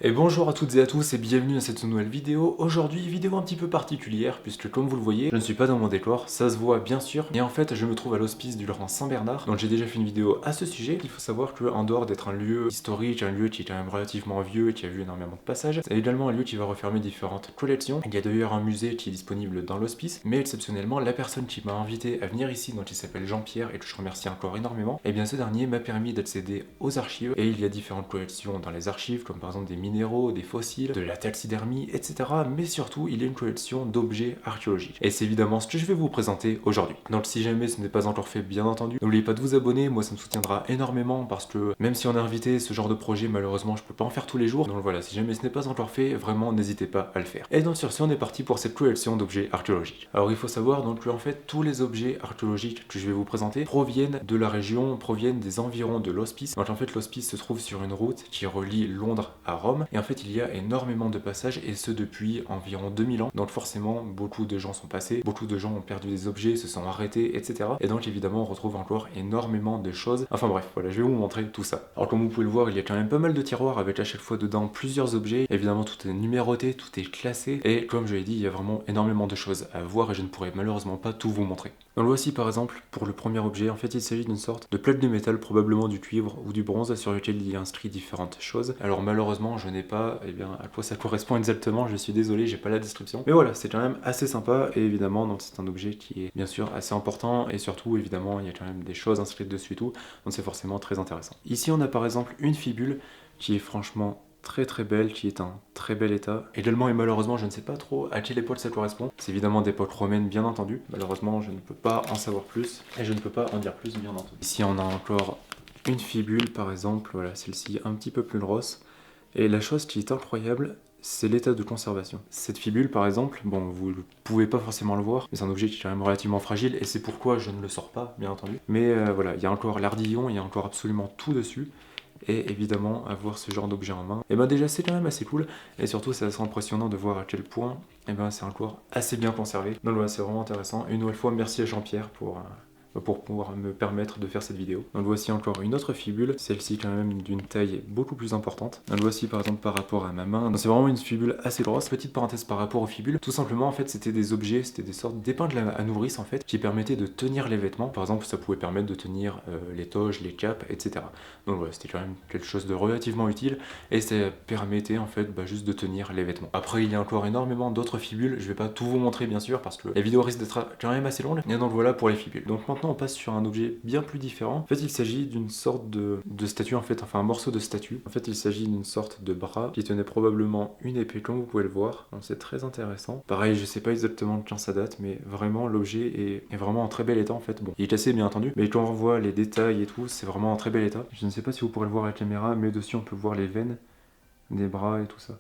Et bonjour à toutes et à tous et bienvenue dans cette nouvelle vidéo. Aujourd'hui, vidéo un petit peu particulière puisque comme vous le voyez, je ne suis pas dans mon décor, ça se voit bien sûr. Et en fait, je me trouve à l'hospice du Laurent Saint-Bernard. Donc j'ai déjà fait une vidéo à ce sujet. Il faut savoir que en dehors d'être un lieu historique, un lieu qui est quand même relativement vieux et qui a vu énormément de passages, c'est également un lieu qui va refermer différentes collections. Il y a d'ailleurs un musée qui est disponible dans l'hospice, mais exceptionnellement, la personne qui m'a invité à venir ici, donc il s'appelle Jean-Pierre et que je remercie encore énormément, et bien ce dernier m'a permis d'accéder aux archives. Et il y a différentes collections dans les archives, comme par exemple des minéraux, des fossiles, de la taxidermie, etc. Mais surtout, il y a une collection d'objets archéologiques. Et c'est évidemment ce que je vais vous présenter aujourd'hui. Donc si jamais ce n'est pas encore fait, bien entendu, n'oubliez pas de vous abonner, moi ça me soutiendra énormément parce que même si on a invité ce genre de projet, malheureusement je peux pas en faire tous les jours. Donc voilà, si jamais ce n'est pas encore fait, vraiment n'hésitez pas à le faire. Et donc sur ce, on est parti pour cette collection d'objets archéologiques. Alors il faut savoir donc que en fait tous les objets archéologiques que je vais vous présenter proviennent de la région, proviennent des environs de l'hospice. Donc en fait l'hospice se trouve sur une route qui relie Londres à Rome. Et en fait il y a énormément de passages et ce depuis environ 2000 ans. Donc forcément beaucoup de gens sont passés, beaucoup de gens ont perdu des objets, se sont arrêtés, etc. Et donc évidemment on retrouve encore énormément de choses. Enfin bref, voilà, je vais vous montrer tout ça. Alors comme vous pouvez le voir, il y a quand même pas mal de tiroirs avec à chaque fois dedans plusieurs objets. Évidemment tout est numéroté, tout est classé. Et comme je l'ai dit, il y a vraiment énormément de choses à voir et je ne pourrai malheureusement pas tout vous montrer. Donc voici par exemple pour le premier objet, en fait il s'agit d'une sorte de plaque de métal, probablement du cuivre ou du bronze, sur lequel il y a inscrit différentes choses. Alors malheureusement je n'ai pas à quoi ça correspond exactement, je suis désolé, j'ai pas la description. Mais voilà, c'est quand même assez sympa et évidemment donc c'est un objet qui est bien sûr assez important et surtout évidemment il y a quand même des choses inscrites dessus et tout, donc c'est forcément très intéressant. Ici on a par exemple une fibule qui est franchement très belle, qui est en très bel état. Également et malheureusement je ne sais pas trop à quelle époque ça correspond. C'est évidemment d'époque romaine bien entendu. Malheureusement je ne peux pas en savoir plus et je ne peux pas en dire plus bien entendu. Ici on a encore une fibule par exemple, voilà celle-ci un petit peu plus grosse. Et la chose qui est incroyable, c'est l'état de conservation. Cette fibule par exemple, bon vous ne pouvez pas forcément le voir, mais c'est un objet qui est quand même relativement fragile et c'est pourquoi je ne le sors pas bien entendu. Mais voilà, il y a encore l'ardillon, il y a encore absolument tout dessus. Et évidemment, avoir ce genre d'objet en main, et ben déjà c'est quand même assez cool, et surtout c'est assez impressionnant de voir à quel point et ben c'est encore assez bien conservé. Donc voilà, c'est vraiment intéressant. Une nouvelle fois, merci à Jean-Pierre pour pouvoir me permettre de faire cette vidéo. Donc voici encore une autre fibule, celle-ci quand même d'une taille beaucoup plus importante. Donc voici par exemple par rapport à ma main, c'est vraiment une fibule assez grosse. Petite parenthèse par rapport aux fibules, tout simplement en fait c'était des objets, c'était des sortes d'épingles à nourrice en fait, qui permettaient de tenir les vêtements. Par exemple ça pouvait permettre de tenir les toges, les capes, etc. Donc voilà, c'était quand même quelque chose de relativement utile et ça permettait en fait juste de tenir les vêtements. Après il y a encore énormément d'autres fibules, je vais pas tout vous montrer bien sûr parce que la vidéo risque d'être quand même assez longue. Et donc voilà pour les fibules. Donc maintenant on passe sur un objet bien plus différent. En fait il s'agit d'une sorte de statue en fait, enfin un morceau de statue. En fait il s'agit d'une sorte de bras qui tenait probablement une épée comme vous pouvez le voir. Donc c'est très intéressant. Pareil je sais pas exactement de quand ça date mais vraiment l'objet est vraiment en très bel état en fait. Bon il est cassé bien entendu mais quand on voit les détails et tout c'est vraiment en très bel état. Je ne sais pas si vous pourrez le voir à la caméra mais dessus on peut voir les veines des bras et tout ça.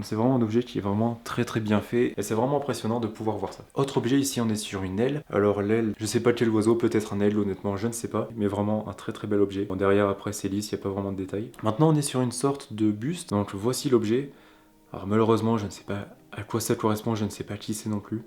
C'est vraiment un objet qui est vraiment très bien fait et c'est vraiment impressionnant de pouvoir voir ça. Autre objet ici on est sur une aile. Alors l'aile, je sais pas quel oiseau, peut-être un aigle honnêtement je ne sais pas, mais vraiment un très bel objet. Bon derrière après c'est lisse, il n'y a pas vraiment de détails. Maintenant on est sur une sorte de buste, donc voici l'objet. Alors malheureusement je ne sais pas à quoi ça correspond, je ne sais pas qui c'est non plus.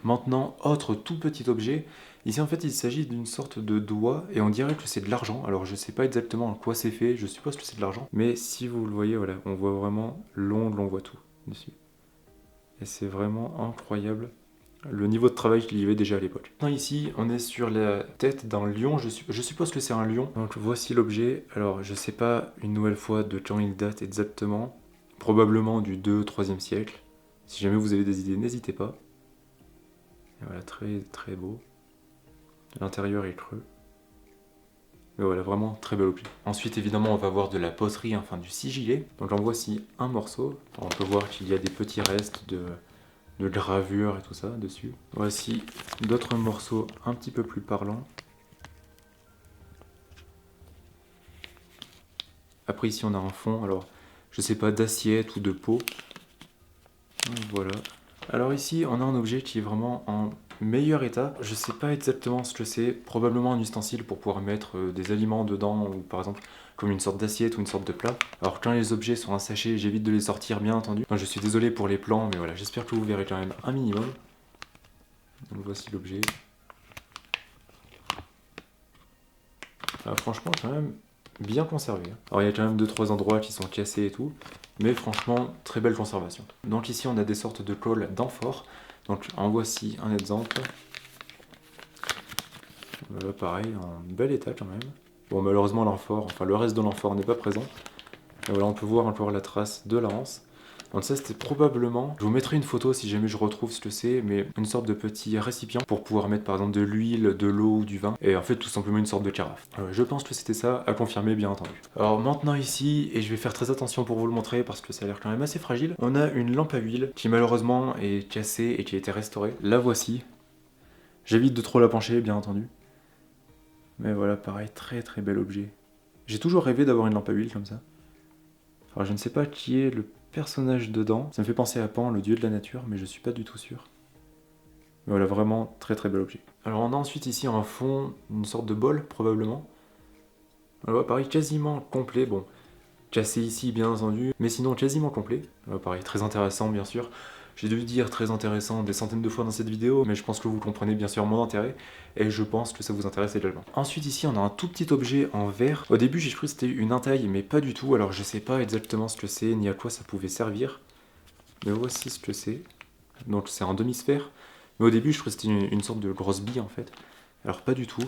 Maintenant, autre tout petit objet, ici en fait il s'agit d'une sorte de doigt et on dirait que c'est de l'argent, alors je sais pas exactement en quoi c'est fait, je suppose que c'est de l'argent, mais si vous le voyez, voilà, on voit vraiment l'ongle, on voit tout dessus. Et c'est vraiment incroyable le niveau de travail qu'il y avait déjà à l'époque. Maintenant ici, on est sur la tête d'un lion, je suppose que c'est un lion, donc voici l'objet, alors je sais pas une nouvelle fois de quand il date exactement, probablement du 2-3e siècle, si jamais vous avez des idées n'hésitez pas. Et voilà, très beau. L'intérieur est creux. Mais voilà, vraiment très bel objet. Ensuite, évidemment, on va voir de la poterie, enfin du sigilé. Donc en voici un morceau. On peut voir qu'il y a des petits restes de gravure et tout ça dessus. Voici d'autres morceaux un petit peu plus parlants. Après ici on a un fond, alors je sais pas, d'assiette ou de pot. Voilà. Alors ici on a un objet qui est vraiment en meilleur état. Je sais pas exactement ce que c'est, probablement un ustensile pour pouvoir mettre des aliments dedans ou par exemple comme une sorte d'assiette ou une sorte de plat. Alors quand les objets sont assachés, j'évite de les sortir bien entendu. Enfin, je suis désolé pour les plans mais voilà, j'espère que vous verrez quand même un minimum. Donc voici l'objet. Franchement quand même bien conservé. Alors il y a quand même 2-3 endroits qui sont cassés et tout, mais franchement, très belle conservation. Donc ici, on a des sortes de cols d'amphore. Donc en voici un exemple. Voilà, pareil, en bel état quand même. Bon, malheureusement, l'amphore, enfin le reste de l'amphore n'est pas présent. Et voilà, on peut voir encore la trace de la anse. Donc ça, c'était probablement, je vous mettrai une photo si jamais je retrouve ce que c'est, mais une sorte de petit récipient pour pouvoir mettre par exemple de l'huile, de l'eau ou du vin, et en fait tout simplement une sorte de carafe. Je pense que c'était ça, à confirmer bien entendu. Alors maintenant ici, et je vais faire très attention pour vous le montrer parce que ça a l'air quand même assez fragile, on a une lampe à huile qui malheureusement est cassée et qui a été restaurée. La voici. J'évite de trop la pencher bien entendu. Mais voilà, pareil, très très bel objet. J'ai toujours rêvé d'avoir une lampe à huile comme ça. Alors je ne sais pas qui est le personnage dedans. Ça me fait penser à Pan, le dieu de la nature, mais je suis pas du tout sûr. Mais voilà, vraiment très très bel objet. Alors on a ensuite ici en fond une sorte de bol, probablement. Alors pareil, quasiment complet, bon, cassé ici bien entendu, mais sinon quasiment complet. Alors, pareil, très intéressant bien sûr. J'ai dû dire très intéressant des centaines de fois dans cette vidéo, mais je pense que vous comprenez bien sûr mon intérêt, et je pense que ça vous intéresse également. Ensuite ici on a un tout petit objet en verre. Au début j'ai cru que c'était une entaille, mais pas du tout, alors je sais pas exactement ce que c'est, ni à quoi ça pouvait servir. Mais voici ce que c'est. Donc c'est un demi-sphère, mais au début je crois que c'était une sorte de grosse bille en fait. Alors pas du tout.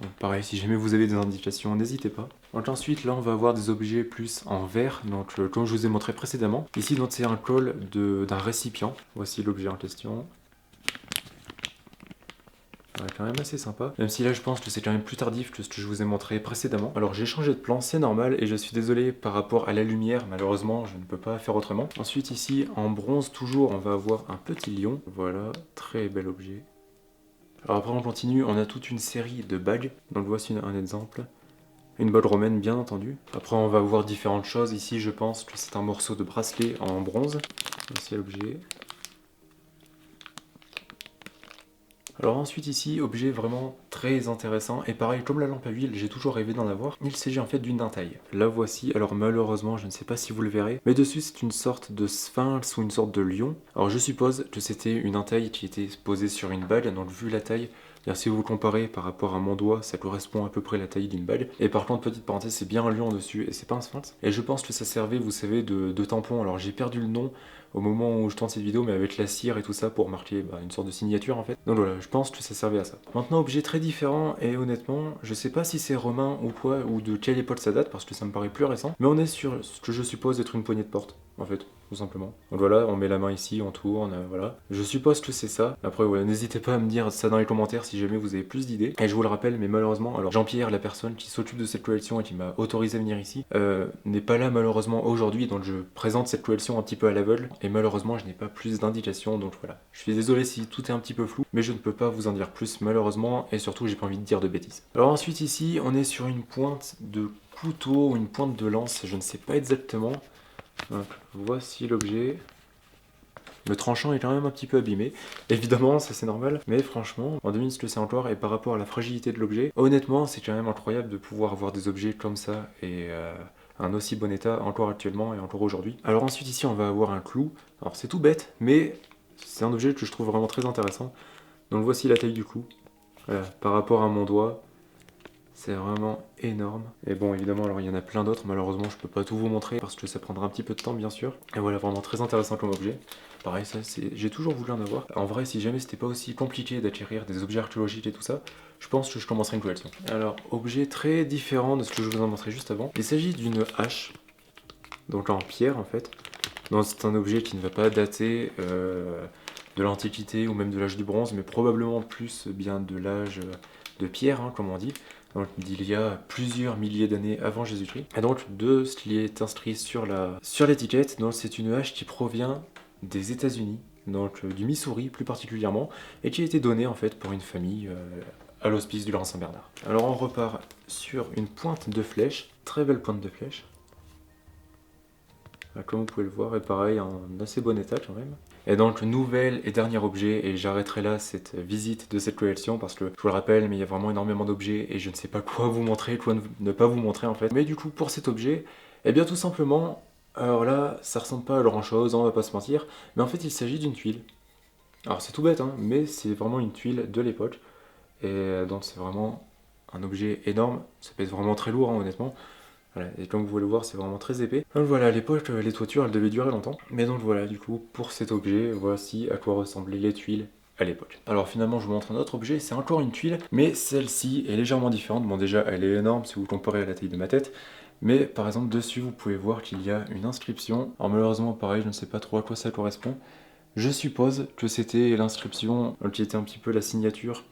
Donc, pareil, si jamais vous avez des indications, n'hésitez pas. Donc ensuite, là, on va avoir des objets plus en verre, donc comme je vous ai montré précédemment. Ici, donc c'est un col d'un récipient. Voici l'objet en question. Ouais, quand même assez sympa. Même si là, je pense que c'est quand même plus tardif que ce que je vous ai montré précédemment. Alors, j'ai changé de plan, c'est normal, et je suis désolé par rapport à la lumière. Malheureusement, je ne peux pas faire autrement. Ensuite, ici, en bronze, toujours, on va avoir un petit lion. Voilà, très bel objet. Alors après on continue, on a toute une série de bagues, donc voici un exemple. Une bague romaine bien entendu. Après on va voir différentes choses, ici je pense que c'est un morceau de bracelet en bronze. Voici l'objet. Alors ensuite ici, objet vraiment très intéressant, et pareil comme la lampe à huile, j'ai toujours rêvé d'en avoir. Il s'agit en fait d'une dentaille. La voici, alors malheureusement je ne sais pas si vous le verrez, mais dessus c'est une sorte de sphinx ou une sorte de lion. Alors je suppose que c'était une entaille qui était posée sur une bague, donc vu la taille, si vous comparez par rapport à mon doigt, ça correspond à peu près à la taille d'une bague. Et par contre, petite parenthèse, c'est bien un lion dessus et c'est pas un sphinx. Et je pense que ça servait, vous savez, de tampon. Alors j'ai perdu le nom au moment où je tourne cette vidéo, mais avec la cire et tout ça pour marquer une sorte de signature en fait. Donc voilà, je pense que ça servait à ça. Maintenant, objet très différent et honnêtement, je sais pas si c'est romain ou quoi, ou de quelle époque ça date parce que ça me paraît plus récent. Mais on est sur ce que je suppose être une poignée de porte en fait, tout simplement. Donc voilà, on met la main ici, on tourne, voilà. Je suppose que c'est ça. Après, ouais, n'hésitez pas à me dire ça dans les commentaires si jamais vous avez plus d'idées. Et je vous le rappelle, mais malheureusement, alors Jean-Pierre, la personne qui s'occupe de cette collection et qui m'a autorisé à venir ici, n'est pas là malheureusement aujourd'hui, donc je présente cette collection un petit peu à l'aveugle, et malheureusement, je n'ai pas plus d'indications, donc voilà. Je suis désolé si tout est un petit peu flou, mais je ne peux pas vous en dire plus malheureusement, et surtout, j'ai pas envie de dire de bêtises. Alors ensuite, ici, on est sur une pointe de couteau ou une pointe de lance, je ne sais pas exactement. Donc, voici l'objet. Le tranchant est quand même un petit peu abîmé, évidemment, ça c'est normal, mais franchement, en 2000 ce que c'est encore, et par rapport à la fragilité de l'objet, honnêtement, c'est quand même incroyable de pouvoir avoir des objets comme ça, et un aussi bon état encore actuellement et encore aujourd'hui. Alors ensuite ici, on va avoir un clou. Alors c'est tout bête, mais c'est un objet que je trouve vraiment très intéressant. Donc voici la taille du clou. Voilà, par rapport à mon doigt, c'est vraiment énorme. Et bon, évidemment, alors il y en a plein d'autres. Malheureusement, je peux pas tout vous montrer parce que ça prendra un petit peu de temps, bien sûr. Et voilà, vraiment très intéressant comme objet. Pareil, ça, j'ai toujours voulu en avoir. En vrai, si jamais c'était pas aussi compliqué d'acquérir des objets archéologiques et tout ça, je pense que je commencerai une collection. Alors, objet très différent de ce que je vous ai montré juste avant. Il s'agit d'une hache, donc en pierre en fait. Donc c'est un objet qui ne va pas dater de l'Antiquité ou même de l'âge du bronze, mais probablement plus bien de l'âge de pierre, hein, comme on dit. Donc, d'il y a plusieurs milliers d'années avant Jésus-Christ. Et donc de ce qui est inscrit sur l'étiquette, donc c'est une hache qui provient des États-Unis, donc du Missouri plus particulièrement, et qui a été donnée en fait pour une famille à l'hospice du Grand Saint-Bernard. Alors on repart sur une pointe de flèche, très belle pointe de flèche. Comme vous pouvez le voir, et pareil, en assez bon état quand même. Et donc, nouvel et dernier objet, et j'arrêterai là cette visite de cette collection parce que, je vous le rappelle, mais il y a vraiment énormément d'objets et je ne sais pas quoi vous montrer, quoi ne pas vous montrer en fait. Mais du coup, pour cet objet, eh bien tout simplement, alors là, ça ressemble pas à grand chose, on va pas se mentir, mais en fait, il s'agit d'une tuile. Alors c'est tout bête, hein, mais c'est vraiment une tuile de l'époque, et donc c'est vraiment un objet énorme, ça peut être vraiment très lourd, hein, honnêtement. Voilà, et comme vous pouvez le voir, c'est vraiment très épais. Donc voilà, à l'époque, les toitures, elles devaient durer longtemps. Mais donc voilà, du coup, pour cet objet, voici à quoi ressemblaient les tuiles à l'époque. Alors finalement, je vous montre un autre objet, c'est encore une tuile, mais celle-ci est légèrement différente. Bon, déjà, elle est énorme si vous comparez à la taille de ma tête. Mais par exemple, dessus, vous pouvez voir qu'il y a une inscription. Alors malheureusement, pareil, je ne sais pas trop à quoi ça correspond. Je suppose que c'était l'inscription qui était un petit peu la signature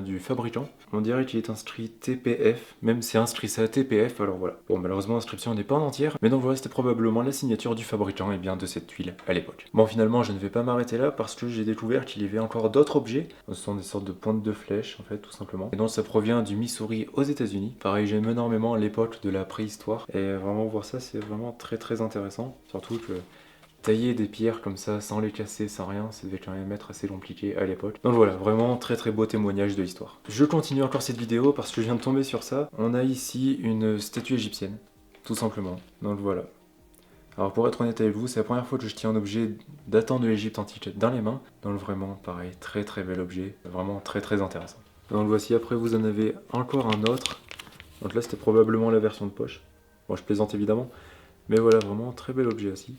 du fabricant. On dirait qu'il est inscrit TPF, même c'est inscrit ça TPF, alors voilà. Bon, malheureusement l'inscription n'est pas en entière, mais donc voilà, c'était probablement la signature du fabricant de cette tuile à l'époque. Bon, finalement, je ne vais pas m'arrêter là parce que j'ai découvert qu'il y avait encore d'autres objets. Ce sont des sortes de pointes de flèches, en fait, tout simplement. Et donc ça provient du Missouri aux États-Unis. Pareil, j'aime énormément l'époque de la préhistoire, et vraiment voir ça, c'est vraiment très très intéressant, surtout que tailler des pierres comme ça, sans les casser, sans rien, ça devait quand même être assez compliqué à l'époque. Donc voilà, vraiment très très beau témoignage de l'histoire. Je continue encore cette vidéo parce que je viens de tomber sur ça. On a ici une statue égyptienne, tout simplement. Donc voilà. Alors pour être honnête avec vous, c'est la première fois que je tiens un objet datant de l'Égypte antique dans les mains. Donc vraiment, pareil, très très bel objet, vraiment très très intéressant. Donc voici, après vous en avez encore un autre. Donc là c'était probablement la version de poche. Bon, je plaisante évidemment. Mais voilà, vraiment très bel objet aussi.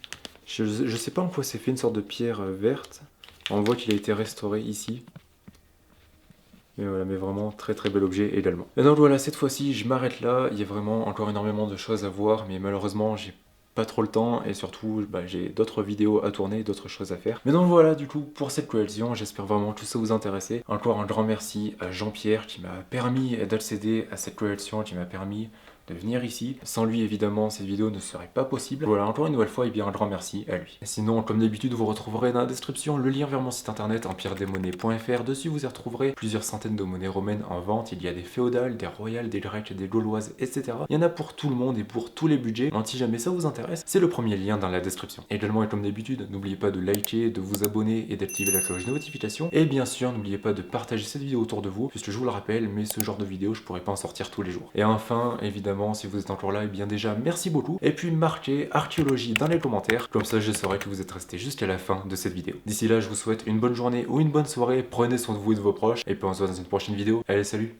Je sais pas en quoi c'est fait, une sorte de pierre verte. On voit qu'il a été restauré ici. Mais voilà, mais vraiment très très bel objet également. Et donc voilà, cette fois-ci je m'arrête là. Il y a vraiment encore énormément de choses à voir, mais malheureusement j'ai pas trop le temps et surtout j'ai d'autres vidéos à tourner, d'autres choses à faire. Mais donc voilà, du coup pour cette collection, j'espère vraiment que ça vous intéressait. Encore un grand merci à Jean-Pierre qui m'a permis d'accéder à cette collection, qui m'a permis de venir ici. Sans lui, évidemment, cette vidéo ne serait pas possible. Voilà, encore une nouvelle fois, un grand merci à lui. Sinon, comme d'habitude, vous retrouverez dans la description le lien vers mon site internet empiredesmonnaies.fr. Dessus, vous y retrouverez plusieurs centaines de monnaies romaines en vente. Il y a des féodales, des royales, des grecques, des gauloises, etc. Il y en a pour tout le monde et pour tous les budgets. Donc, si jamais ça vous intéresse, c'est le premier lien dans la description. Également, et comme d'habitude, n'oubliez pas de liker, de vous abonner et d'activer la cloche de notification. Et bien sûr, n'oubliez pas de partager cette vidéo autour de vous, puisque je vous le rappelle, mais ce genre de vidéo, je pourrais pas en sortir tous les jours. Et enfin, évidemment, si vous êtes encore là, et bien déjà merci beaucoup. Et puis marquez archéologie dans les commentaires, comme ça je saurai que vous êtes resté jusqu'à la fin de cette vidéo. D'ici là, je vous souhaite une bonne journée ou une bonne soirée, prenez soin de vous et de vos proches, et puis on se voit dans une prochaine vidéo. Allez, salut!